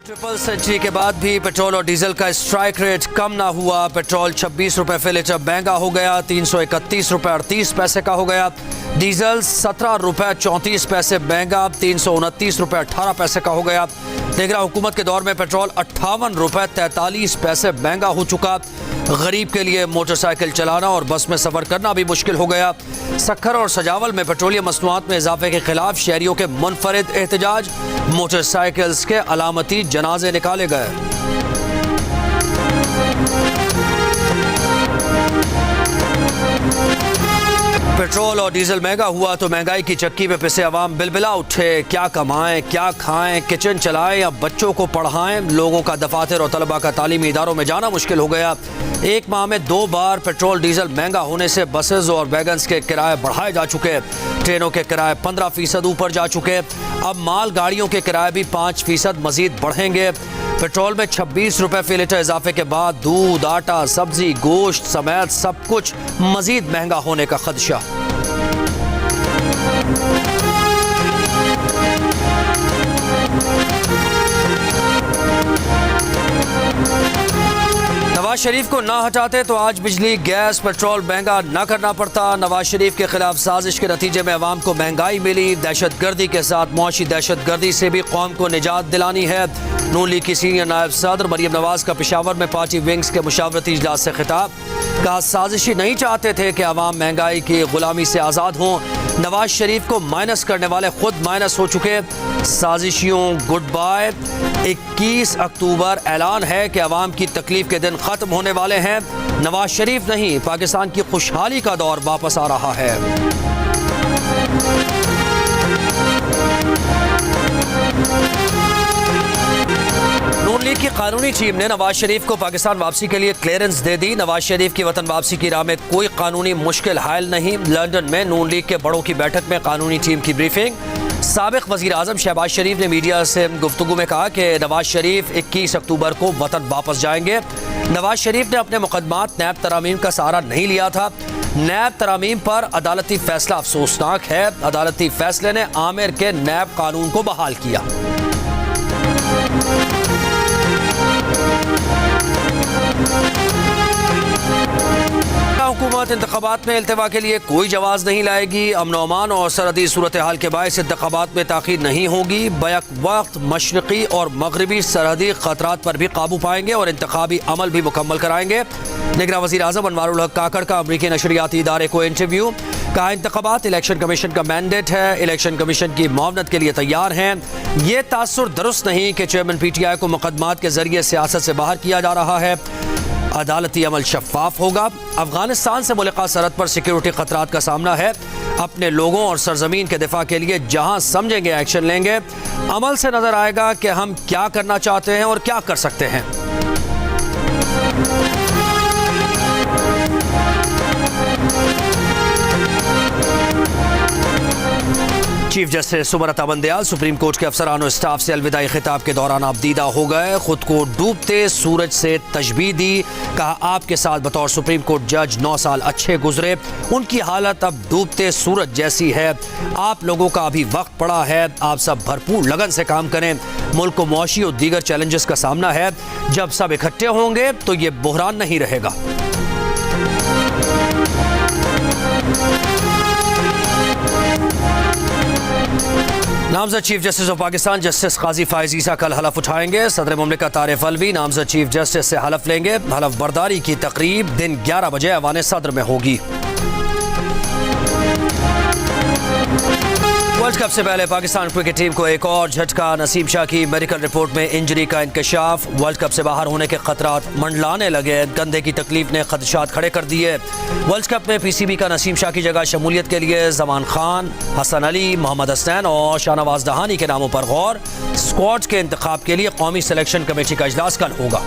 Triple century के बाद भी पेट्रोल और डीजल का स्ट्राइक रेट कम ना हुआ। पेट्रोल 26 रुपए फी लीटर महंगा हो गया, 331 रुपए 38 पैसे का हो गया। डीजल 17 रुपए 34 पैसे महंगा, 329 रुपए 18 पैसे का हो गया। तेगरा हुकूमत के दौर में पेट्रोल 58 रुपए 43 पैसे महंगा हो चुका। गरीब के लिए मोटरसाइकिल चलाना और बस में सफर करना भी मुश्किल हो गया। सक्खर और सजावल में पेट्रोलियम मसनूआत में इजाफे के खिलाफ शहरियों के मुनफरिद एहतजाज। मोटरसाइकिल्स के अलामती जनाजे निकाले गए। पेट्रोल और डीजल महंगा हुआ तो महंगाई की चक्की में पिसे अवाम बिलबिला उठे। क्या कमाएं, क्या खाएं, किचन चलाएं या बच्चों को पढ़ाएं। लोगों का दफातर और तलबा का तालीमी इदारों में जाना मुश्किल हो गया। एक माह में 2 बार पेट्रोल डीजल महंगा होने से बसेस और वैगन्स के किराए बढ़ाए जा चुके। ट्रेनों के किराए 15% ऊपर जा चुके। अब माल गाड़ियों के किराए भी 5% मजीद बढ़ेंगे। पेट्रोल में 26 रुपए फी लीटर इजाफे के बाद दूध, आटा, सब्जी, गोश्त समेत सब कुछ मजीद महंगा होने का खदशा। नवाज शरीफ को ना हटाते तो आज बिजली, गैस, पेट्रोल महंगा ना करना पड़ता। नवाज शरीफ के खिलाफ साजिश के नतीजे में अवाम को महंगाई मिली। दहशत गर्दी के साथ मुआशी दहशत गर्दी से भी कौम को निजात दिलानी है। नून लीग की सीनियर नायब सदर मरियम नवाज का पेशावर में पार्टी विंग्स के मुशावरती इजलास से खिताब। कहा, साजिशी नहीं चाहते थे कि अवाम महंगाई की गुलामी से आज़ाद हों। नवाज शरीफ को माइनस करने वाले खुद माइनस हो चुके। साजिशियों गुड बाय। 21 अक्टूबर ऐलान है कि अवाम की तकलीफ के दिन खत्म होने वाले हैं। नवाज शरीफ नहीं, पाकिस्तान की खुशहाली का दौर वापस आ रहा है। नून लीग की कानूनी टीम ने नवाज शरीफ को पाकिस्तान वापसी के लिए क्लियरेंस दे दी। नवाज शरीफ की वतन वापसी की राह में कोई कानूनी मुश्किल हायल नहीं। लंदन में नून लीग के बड़ों की बैठक में कानूनी टीम की ब्रीफिंग। साबिक वजीर आजम शहबाज शरीफ ने मीडिया से गुफ्तगू में कहा कि नवाज शरीफ 21 अक्टूबर को वतन वापस जाएंगे। नवाज शरीफ ने अपने मुकदमात नैब तरामीम का सहारा नहीं लिया था। नैब तरामीम पर अदालती फैसला अफसोसनाक है। अदालती फैसले ने आमिर के नैब कानून को बहाल किया। हुकूमत इंतखाबात में इल्तिवा के लिए कोई जवाज़ नहीं लाएगी। अमन व अमान और सरहदी सूरत हाल के बायस इंतखाबात में ताख़ीर नहीं होगी। बैक वक्त मशरक़ी और मगरबी सरहदी ख़तरात पर भी काबू पाएंगे और इंतखाबी अमल भी मुकम्मल कराएंगे। निगरान वज़ीर आज़म अनवारुल हक काकड़ का अमरीकी नशरियाती इदारे को इंटरव्यू। कहा, इंतखाबात इलेक्शन कमीशन का मैंडेट है। इलेक्शन कमीशन की मुआवनत के लिए तैयार हैं। ये तासुर दुरुस्त नहीं कि चेयरमैन PTI को मुकदमात के जरिए सियासत से बाहर किया जा रहा है। अदालती अमल शफाफ होगा। अफगानिस्तान से मुल्का सरहद पर सिक्योरिटी खतरात का सामना है। अपने लोगों और सरजमीन के दिफा के लिए जहां समझेंगे एक्शन लेंगे। अमल से नजर आएगा कि हम क्या करना चाहते हैं और क्या कर सकते हैं। Chief justice Subrata Bandial supreme court के अफसरान और स्टाफ से अलविदाई खिताब के दौरान आपदीदा हो गए। खुद को डूबते सूरज से तशबीह दी। कहा, आपके साथ बतौर सुप्रीम कोर्ट जज 9 साल अच्छे गुजरे। उनकी हालत अब डूबते सूरज जैसी है। आप लोगों का अभी वक्त पड़ा है। आप सब भरपूर लगन से काम करें। मुल्क को मुआशी और दीगर चैलेंजेस का सामना है। जब सब इकट्ठे होंगे तो ये बहरान नहीं रहेगा। नामजद chief justice of Pakistan justice Qazi Faez Isa कल हलफ उठाएंगे। सदर मुमलिकत आरिफ अलवी नामजद चीफ जस्टिस से हलफ लेंगे। हलफ बर्दारी की तकरीब दिन 11 बजे ऐवान सदर में होगी। वर्ल्ड कप से पहले पाकिस्तान क्रिकेट टीम को एक और झटका। नसीम शाह की मेडिकल रिपोर्ट में इंजरी का इंकशाफ। वर्ल्ड कप से बाहर होने के खतरात मंडलाने लगे। कंधे की तकलीफ ने खदशात खड़े कर दिए। वर्ल्ड कप में PCB का नसीम शाह की जगह शमूलियत के लिए जमान खान, हसन अली, मोहम्मद हसनैन और शाहनवाज दहानी के नामों पर गौर। स्क्वाड के इंतखाब के लिए कौमी सिलेक्शन कमेटी का इजलास कल होगा।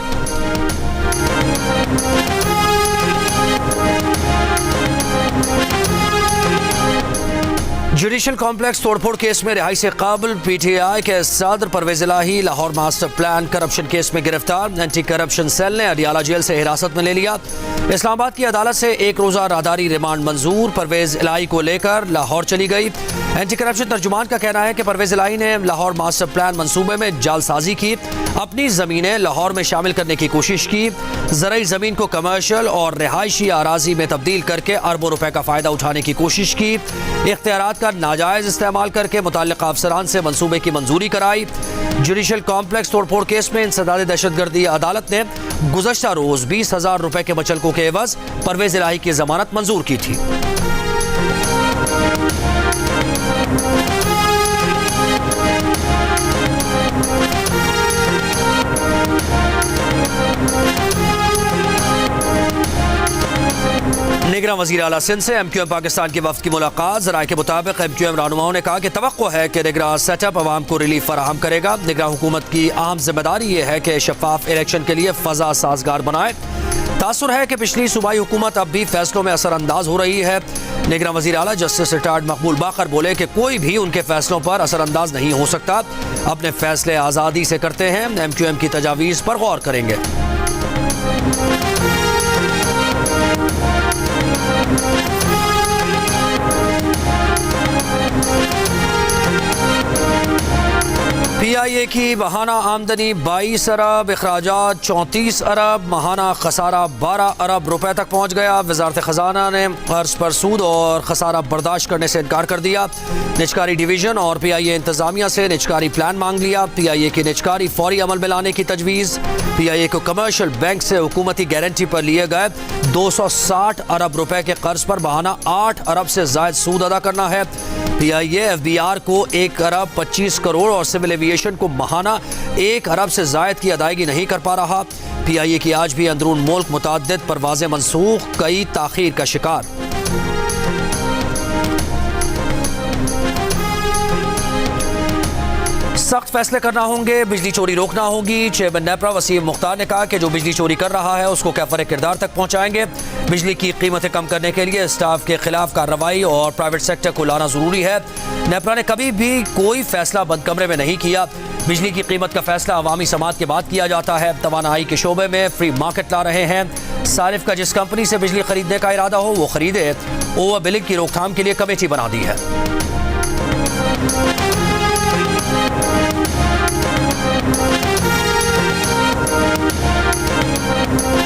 जुडिशल कॉम्प्लेक्स तोड़फोड़ केस में रिहाई से काबिल PTI के सदर Parvez Elahi Lahore master plan corruption case में गिरफ्तार। एंटी करप्शन सेल ने अडियाला जेल से हिरासत में ले लिया। इस्लामाबाद की अदालत से एक रोजा राहदारी रिमांड मंजूर। परवेज इलाही को लेकर लाहौर चली गई। एंटी करप्शन तर्जुमान का कहना है कि परवेज इलाही ने लाहौर मास्टर प्लान मंसूबे में जालसाजी की, अपनी जमीनें लाहौर में शामिल करने की कोशिश की, ज़रूरी जमीन को कमर्शियल और रिहायशी अराजी में तब्दील करके अरबों रुपए का फायदा उठाने की कोशिश की, इख्तियारात का नाजायज इस्तेमाल करके मुतल्लिक़ अफसरान से मंसूबे की मंजूरी कराई। जुडिशल कॉम्प्लेक्स तोड़फोड़ केस में इंसदाद दहशतगर्दी अदालत ने गुज़श्ता रोज 20,000 रुपए के मचलकों के एवज परवेज इलाही की जमानत मंजूर की थी। निगरान वज़ीर आला सिंध से MQM पाकिस्तान के वफ्द की मुलाकात। ज़राए के मुताबिक MQM रहनुमाओं ने कहा कि तवक्को है कि निगरान सेटअप अवाम को रिलीफ फराहम करेगा। निगरान हुकूमत की अहम जिम्मेदारी ये है कि शफाफ इलेक्शन के लिए फ़ज़ा साजगार बनाए। तासुर है कि पिछली सूबाई हुकूमत अब भी फैसलों में असरअंदाज हो रही है। निगरान वज़ीर आला जस्टिस रिटायर्ड मकबूल बाकर बोले कि कोई भी उनके फैसलों पर असरअंदाज नहीं हो सकता। अपने फैसले आज़ादी से करते हैं। MQM की तजावीज़ पर गौर करेंगे। PIA की माहाना आमदनी 22 अरब, अखराजात 34 अरब, माहाना खसारा 12 अरब रुपए तक पहुँच गया। वजारत खजाना ने कर्ज पर सूद और खसारा बर्दाश्त करने से इनकार कर दिया। निजकारी डिवीजन और PIA इंतजामिया से निजकारी प्लान मांग लिया। PIA की निजकारी फौरी अमल में लाने की तजवीज़। PIA को कमर्शियल बैंक से हुकूमती गारंटी पर लिए गए 260 अरब रुपए के कर्ज पर माहाना 8 अरब से जायद सूद अदा करना है। PIA FBR को 1 अरब 25 करोड़ और सिविल एविएशन को माहाना 1 अरब से जायद की अदायगी नहीं कर पा रहा। PIA की आज भी अंदरून मुल्क मुताद्दिद परवाज़ें मनसूख, कई ताख़ीर का शिकार। सख्त फैसले करना होंगे, बिजली चोरी रोकना होगी। चेयरमैन नेपरा वसीम मुख्तार ने कहा कि जो बिजली चोरी कर रहा है उसको कैफर किरदार तक पहुंचाएंगे। बिजली की कीमतें कम करने के लिए स्टाफ के खिलाफ कार्रवाई और प्राइवेट सेक्टर को लाना जरूरी है। नेपरा ने कभी भी कोई फैसला बंद कमरे में नहीं किया। बिजली की कीमत का फैसला अवामी समात के बाद किया जाता है। तवानाई के शोबे में फ्री मार्केट ला रहे हैं। सारिफ का जिस कंपनी से बिजली खरीदने का इरादा हो वो खरीदे। ओवर बिलिंग की रोकथाम के लिए कमेटी बना दी है।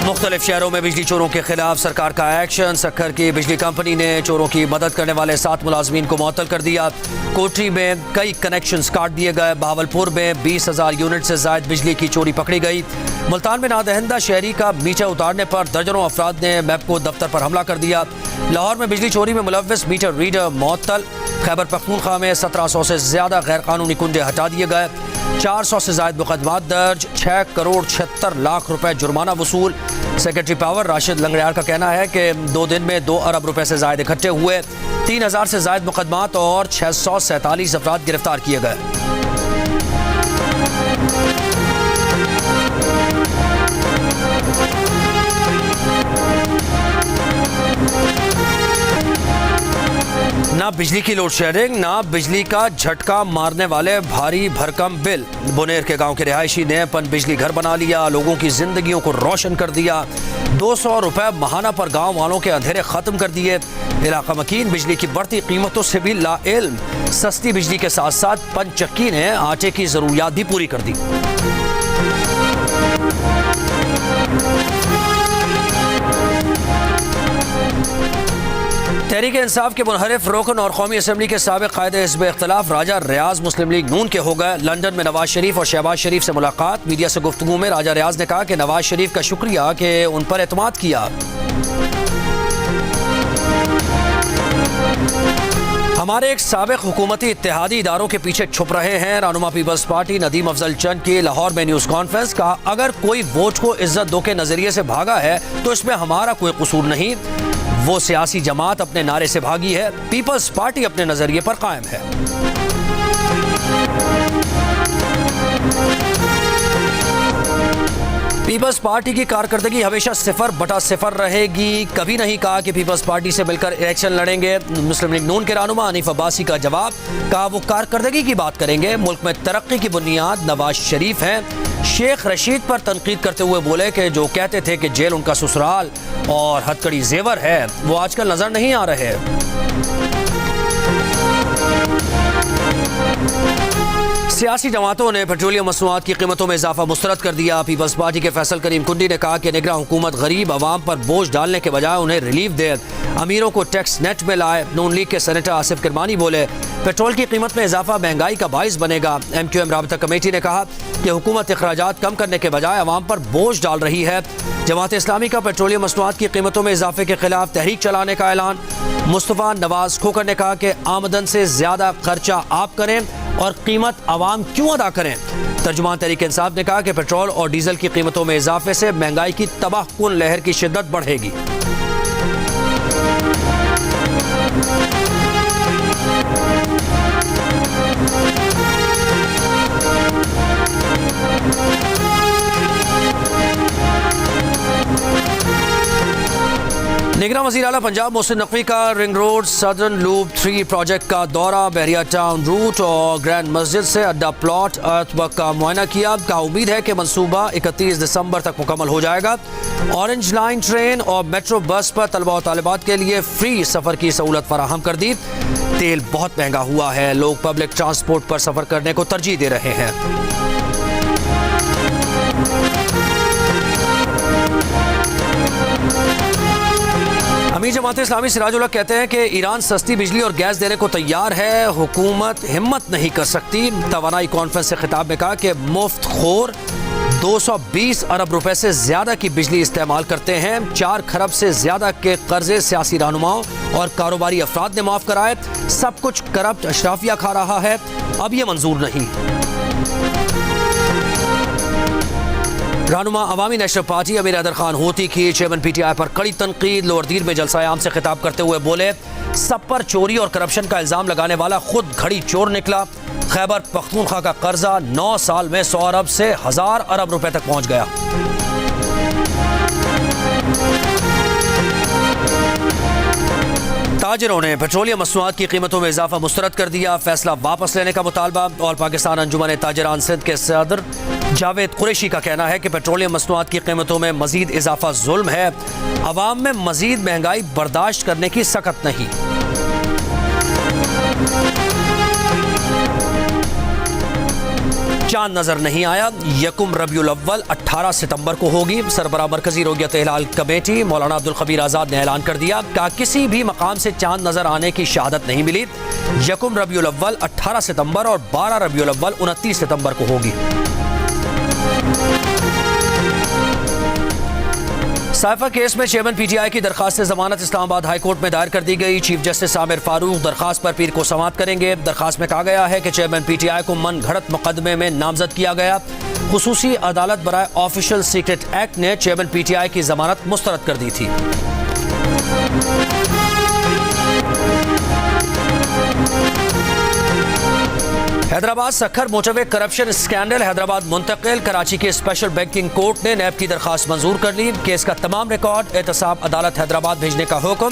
मुख्तलिफ शहरों में बिजली चोरों के खिलाफ सरकार का एक्शन। सक्खर की बिजली कंपनी ने चोरों की मदद करने वाले 7 मुलाजमीन को मुअत्तल कर दिया। कोटरी में कई कनेक्शंस काट दिए गए। बहावलपुर में 20,000 यूनिट से जायद बिजली की चोरी पकड़ी गई। मुल्तान में नादहिंदा शहरी का मीटर उतारने पर दर्जनों अफराद ने मैपको दफ्तर पर हमला कर दिया। लाहौर में बिजली चोरी में मुलव्विस मीटर रीडर मुअत्तल। खैबर पख्तूनख्वा में 1700 से ज्यादा गैर कानूनी कुंडे हटा दिए गए। 400 से ज्यादा मुकदमात दर्ज। 6 करोड़ 76 लाख रुपए जुर्माना वसूल। सेक्रेटरी पावर राशिद लंगड़ियार का कहना है कि 2 दिन में 2 अरब रुपए से ज्यादा इकट्ठे हुए। 3000 से ज्यादा मुकदमात और 647 अफराद गिरफ्तार किए गए। ना बिजली की लोड शेडिंग, ना बिजली का झटका मारने वाले भारी भरकम बिल। बुनेर के गांव के रिहायशी ने अपन बिजली घर बना लिया, लोगों की जिंदगियों को रोशन कर दिया। 200 रुपए माहाना पर गांव वालों के अंधेरे खत्म कर दिए। इलाका मकीन बिजली की बढ़ती कीमतों से भी लाइल्म। सस्ती बिजली के साथ साथ पंचक्की ने आटे की जरूरियात भी पूरी कर दी। तहरीक इंसाफ के मुनहरिफ रुकन और कौमी असम्बली के साबिक कायदे हिज़्ब इख्तिलाफ राजा रियाज मुस्लिम लीग नून के हो गए। लंदन में नवाज शरीफ और शहबाज शरीफ से मुलाकात। मीडिया से गुफ्तगू में राजा रियाज ने कहा कि नवाज शरीफ का शुक्रिया कि उन पर एतमाद किया। हमारे एक साबिक हुकूमती इत्तेहादी इदारों के पीछे छुप रहे हैं। रहनुमा पीपल्स पार्टी नदीम अफजल चंद की लाहौर में न्यूज़ कॉन्फ्रेंस। कहा अगर कोई वोट को इज्जत दो के नजरिए से भागा है तो इसमें हमारा कोई कसूर नहीं। वो सियासी जमात अपने नारे से भागी है, पीपल्स पार्टी अपने नजरिए पर कायम है। पीपल्स पार्टी की कारकर्दगी हमेशा 0/0 रहेगी। कभी नहीं कहा कि पीपल्स पार्टी से मिलकर इलेक्शन लड़ेंगे। मुस्लिम लीग नून के रहनुमा हनीफ अब्बासी का जवाब, कहा वो कारकर्दगी की बात करेंगे। मुल्क में तरक्की की बुनियाद नवाज शरीफ हैं। शेख रशीद पर तनकीद करते हुए बोले कि जो कहते थे कि जेल उनका ससुराल और हथकड़ी जेवर है, वो आजकल नजर नहीं आ रहे। सियासी जमातों ने पेट्रोलियम मसनूआत की कीमतों में इजाफा मुस्तरद कर दिया। पीपल्स पार्टी के फैसल करीम कुंडी ने कहा कि निगरान हुकूमत गरीब आवाम पर बोझ डालने के बजाय उन्हें रिलीफ दे, अमीरों को टैक्स नेट में लाए। नून लीग के सेनेटर आसिफ किरमानी बोले, पेट्रोल की कीमत में इजाफा महंगाई का बाइस बनेगा। MQM राबता कमेटी ने कहा कि हुकूमत अखराजात कम करने के बजाय आवाम पर बोझ डाल रही है। जमात इस्लामी का पेट्रोलियम मसनूआत की कीमतों में इजाफे के खिलाफ तहरीक चलाने का ऐलान। मुस्तफा नवाज खोखर ने कहा कि आमदन से ज्यादा खर्चा आप करें और कीमत आवाम क्यों अदा करें। तर्जुमान तहरीक इंसाफ ने कहा कि पेट्रोल और डीजल की कीमतों में इजाफे से महंगाई की तबाहकुन लहर की शिद्दत बढ़ेगी। निगरान वज़ीर आला पंजाब मोहसिन नकवी का ring road southern loop 3 project का दौरा, बहरिया टाउन रूट और ग्रैंड मस्जिद से अड्डा प्लॉट अर्थवर्क का मुआयना किया। कहा उम्मीद है कि मंसूबा 31 दिसंबर तक मुकम्मल हो जाएगा। ऑरेंज लाइन ट्रेन और मेट्रो बस पर तलबा और तालिबात के लिए फ्री सफ़र की सहूलत फराहम कर दी। तेल बहुत महंगा हुआ है, लोग पब्लिक ट्रांसपोर्ट पर सफ़र करने को तरजीह दे रहे हैं। अमीर जमात इस्लामी सिराजुल हक कहते हैं कि ईरान सस्ती बिजली और गैस देने को तैयार है, हुकूमत हिम्मत नहीं कर सकती। तवानाई कॉन्फ्रेंस से खिताब में कहा कि मुफ्त खोर 220 अरब रुपए से ज्यादा की बिजली इस्तेमाल करते हैं। 4 खरब से ज्यादा के कर्जे सियासी रहनुमाओं और कारोबारी अफराद ने माफ कराए। सब कुछ करप्ट अशराफिया खा रहा है, अब यह मंजूर नहीं। रहनुमा अवामी नेशनल पार्टी अमीर हैदर खान होती की चेयरमैन PTI पर कड़ी तनकीद। लोअरदीर में जलसा आम से खिताब करते हुए बोले, सब पर चोरी और करप्शन का इल्जाम लगाने वाला खुद घड़ी चोर निकला। खैबर पख्तूनख्वा का कर्जा 9 साल में 100 अरब से 1000 अरब रुपए तक पहुंच गया। ताजिरों ने पेट्रोलियम मसनूआत की कीमतों में इजाफा मुस्तरद कर दिया। फैसला वापस लेने का मुतालबा। और पाकिस्तान अंजुमन ताजिरान सिंध के सदर जावेद कुरैशी का कहना है कि पेट्रोलियम मसनूआत की कीमतों में मजीद इजाफा जुल्म है। अवाम में मजीद महंगाई बर्दाश्त करने की सकत नहीं। चांद नजर नहीं आया। यकुम रबीउल अव्वल 18 सितंबर को होगी। सरबराह मरकजी रोगियत हिलाल कमेटी मौलाना अब्दुल खबीर आजाद ने ऐलान कर दिया, कहा किसी भी मकाम से चांद नजर आने की शहादत नहीं मिली। यकुम रबीउल अव्वल 18 सितंबर और 12 रबीउल अव्वल 29 सितंबर को होगी। साइफा केस में चेयरमैन PTI की दरखास्त से जमानत इस्लामाबाद हाई कोर्ट में दायर कर दी गई। चीफ जस्टिस आमिर फारूक दरखास्त पर पीर को समाअत करेंगे। दरखास्त में कहा गया है कि चेयरमैन PTI को मन घड़त मुकदमे में नामजद किया गया। खुसूसी अदालत बराए ऑफिशियल सीक्रेट एक्ट ने चेयरमैन PTI की जमानत मुस्तरद कर दी थी। Hyderabad Sukkur motorway corruption scandal Hyderabad मुंतकिल। कराची के स्पेशल बैंकिंग कोर्ट ने नैब की दरखास्त मंजूर कर ली। केस का तमाम रिकॉर्ड एहतसाब अदालत हैदराबाद भेजने का हुक्म।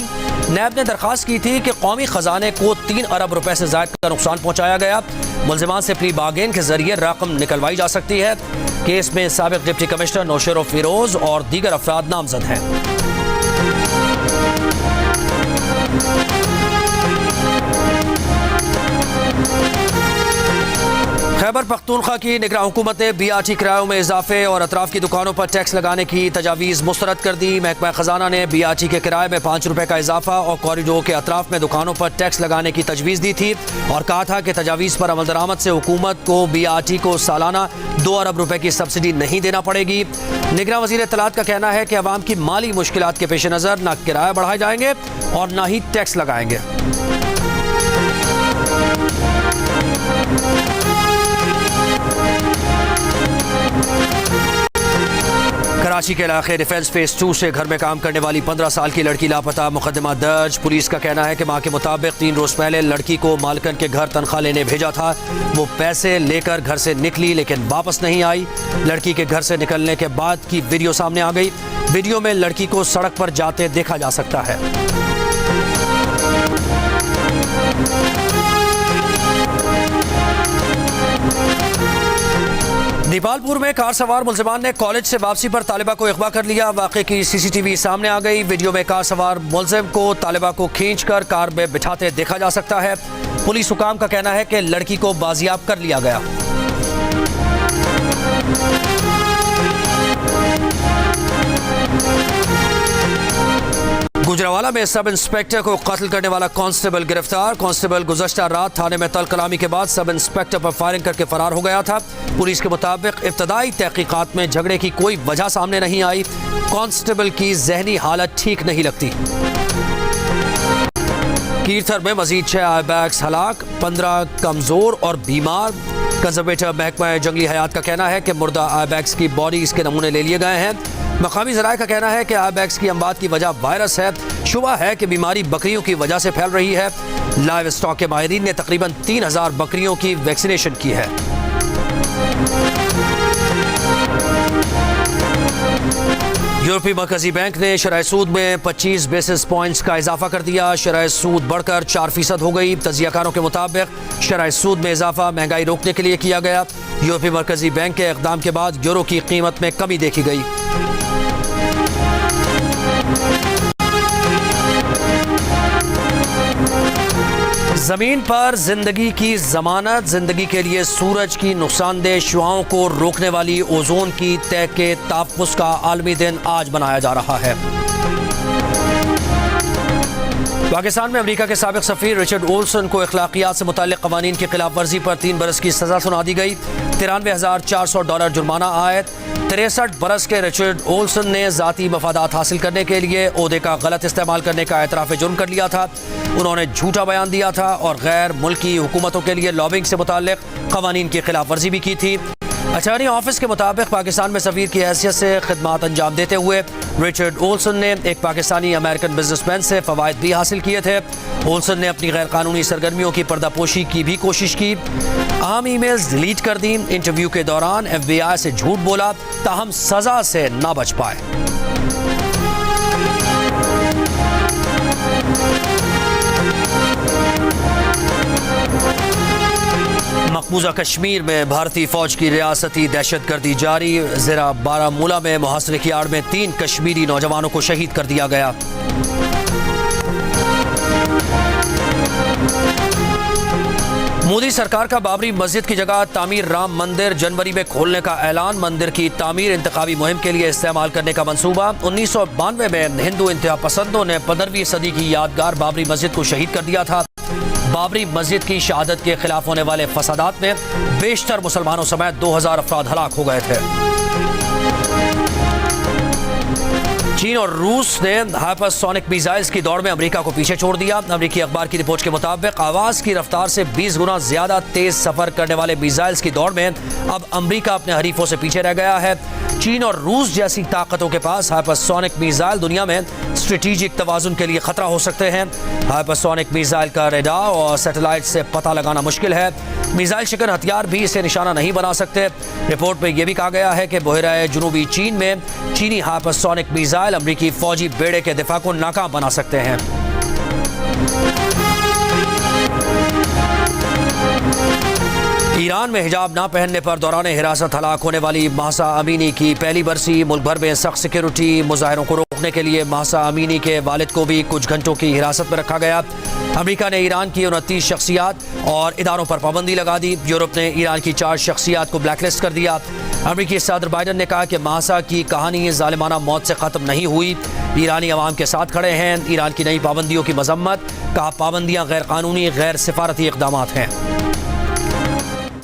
नैब ने दरखास्त की थी कि कौमी खजाने को 3 अरब रुपए से ज्यादा का नुकसान पहुंचाया गया। मुल्जिमान से प्ली बार्गेन के जरिए रकम निकलवाई जा सकती है। केस में साबिक डिप्टी कमिश्नर नौशेर फिरोज और दीगर अफराद नामजद हैं। खैबर पख्तूनख्वा की निगरान हुकूमत ने BRT किरायों में इजाफे और अतराफ की दुकानों पर टैक्स लगाने की तजावीज़ मुस्तरद कर दी। महकमा खजाना ने BRT के किराए में 5 रुपए का इजाफा और कॉरिडोर के अतराफ में दुकानों पर टैक्स लगाने की तजवीज़ दी थी और कहा था कि तजावीज़ पर अमल दरामद से हुकूमत को BRT को सालाना 2 अरब रुपए की सब्सिडी नहीं देना पड़ेगी। निगरान वज़ीर इत्तलात का कहना है कि अवाम की माली मुश्किलात के पेश नज़र न किराया बढ़ाए जाएंगे और न ही टैक्स लगाएंगे। कराची के इलाके डिफेंस फेस 2 से घर में काम करने वाली 15 साल की लड़की लापता, मुकदमा दर्ज। पुलिस का कहना है कि मां के मुताबिक 3 रोज पहले लड़की को मालकन के घर तनख्वाह लेने भेजा था। वो पैसे लेकर घर से निकली लेकिन वापस नहीं आई। लड़की के घर से निकलने के बाद की वीडियो सामने आ गई। वीडियो में लड़की को सड़क पर जाते देखा जा सकता है। नेपालपुर में कार सवार मुलजिमान ने कॉलेज से वापसी पर तालिबा को अगवा कर लिया। वाक़े की सीसीटीवी सामने आ गई। वीडियो में कार सवार मुलजिम को तालिबा को खींचकर कार में बिठाते देखा जा सकता है। पुलिस हुकाम का कहना है कि लड़की को बाजियाब कर लिया गया। गुजरावाला में सब इंस्पेक्टर को कत्ल करने वाला कांस्टेबल गिरफ्तार। कांस्टेबल गुज़श्ता रात थाने में तल कलामी के बाद सब इंस्पेक्टर पर फायरिंग करके फरार हो गया था। पुलिस के मुताबिक इब्तदाई तहकीकात में झगड़े की कोई वजह सामने नहीं आई। कांस्टेबल की जहनी हालत ठीक नहीं लगती। कीरथर में मजीद 6 आईबैक्स हलाक, 15 कमजोर और बीमार। कंजर्वेटर महकमा जंगली हयात का कहना है कि मुर्दा आईबैक्स की बॉडीज के नमूने ले लिए गए हैं। मकामी ज़राए का कहना है कि आईबैक्स की अमवात की वजह वायरस है। शुबा है कि बीमारी बकरियों की वजह से फैल रही है। लाइव स्टॉक के माहिरीन ने तकरीबन 3000 बकरियों की वैक्सीनेशन की है। यूरोपीय मरकजी बैंक ने शरह सूद में 25 बेसिस पॉइंट्स का इजाफा कर दिया। शरह सूद बढ़कर 4% हो गई। तजियाकारों के मुताबिक शरह सूद में इजाफा महंगाई रोकने के लिए किया गया। यूरोपीय मरकजी बैंक के इक़दाम के बाद यूरो की कीमत में कमी देखी गई। जमीन पर जिंदगी की जमानत। जिंदगी के लिए सूरज की नुकसानदेह शुआओं को रोकने वाली ओजोन की तय के तहफ़्फ़ुज़ का आलमी दिन आज मनाया जा रहा है। पाकिस्तान में अमेरिका के साबिक़ सफ़ीर रिचर्ड ओल्सन को अखलाकियात से मुताल्लिक़ क़वानीन की खिलाफ वर्जी पर 3 बरस की सज़ा सुना दी गई। $93,400 जुर्माना आयत। 63 बरस के रिचर्ड ओल्सन ने ज़ाती मफादात हासिल करने के लिए ओहदे का गलत इस्तेमाल करने का एतराफ़ जुर्म कर लिया था। उन्होंने झूठा बयान दिया था और गैर मुल्की हुकूमतों के लिए लॉबिंग से मुताल्लिक़ क़वानीन की खिलाफ वर्जी भी की थी। अटॉर्नी ऑफिस के मुताबिक पाकिस्तान में सफ़ीर की हैसियत से खिदमात अंजाम देते हुए रिचर्ड ओल्सन ने एक पाकिस्तानी अमेरिकन बिजनेसमैन से फ़वाइद भी हासिल किए थे। ओल्सन ने अपनी गैर कानूनी सरगर्मियों की पर्दापोशी की भी कोशिश की। अहम ईमेल्स डिलीट कर दी। इंटरव्यू के दौरान FBI से झूठ बोला, ताहम सज़ा से ना बच पाए। मकबूजा कश्मीर में भारतीय फौज की रियासती दहशतगर्दी जारी। ज़िला बारामूला में मुहासरे की आड़ में 3 कश्मीरी नौजवानों को शहीद कर दिया गया। मोदी सरकार का बाबरी मस्जिद की जगह तामीर राम मंदिर जनवरी में खोलने का ऐलान। मंदिर की तामीर इंतखाबी मुहिम के लिए इस्तेमाल करने का मंसूबा। 1992 में हिंदू इंतहा पसंदों ने 15वीं सदी की यादगार बाबरी मस्जिद को शहीद कर दिया था। बाबरी मस्जिद की शहादत के खिलाफ होने वाले फसादात में बेशतर मुसलमानों समेत 2000 अफराद हलाक हो गए थे। चीन और रूस ने हाइपरसोनिक मिसाइल्स की दौड़ में अमेरिका को पीछे छोड़ दिया। अमेरिकी अखबार की रिपोर्ट के मुताबिक आवाज की रफ्तार से 20 गुना ज्यादा तेज सफर करने वाले मिसाइल्स की दौड़ में अब अमेरिका अपने हरीफों से पीछे रह गया है। चीन और रूस जैसी ताकतों के पास हाइपरसोनिक मिसाइल दुनिया में स्ट्रेटेजिक तवाजुन के लिए खतरा हो सकते हैं। हाइपरसोनिक मिसाइल का रेडार और सैटेलाइट से पता लगाना मुश्किल है। मिसाइल शिकन हथियार भी इसे निशाना नहीं बना सकते। रिपोर्ट में यह भी कहा गया है कि बहरा जुनूबी चीन में चीनी हाइपरसोनिक मिसाइल अमेरिकी फौजी बेड़े के दिफा को नाकाम बना सकते हैं। ईरान में हिजाब ना पहनने पर दौरान हिरासत हलाक होने वाली महसा अमीनी की पहली बरसी। मुल्क भर में सख्त सिक्योरिटी मुजाहिरों को रोकने के लिए महसा अमीनी के वालिद को भी कुछ घंटों की हिरासत में रखा गया। अमेरिका ने ईरान की 29 शख्सियात और इदारों पर पाबंदी लगा दी। यूरोप ने ईरान की 4 शख्सियात को ब्लैकलिस्ट कर दिया। अमेरिकी सदर बाइडन ने कहा कि महसा की कहानी जालिमाना मौत से ख़त्म नहीं हुई। ईरानी अवाम के साथ खड़े हैं। ईरान की नई पाबंदियों की मजम्मत। कहा पाबंदियाँ गैर कानूनी गैर सिफारती इक़दामात हैं।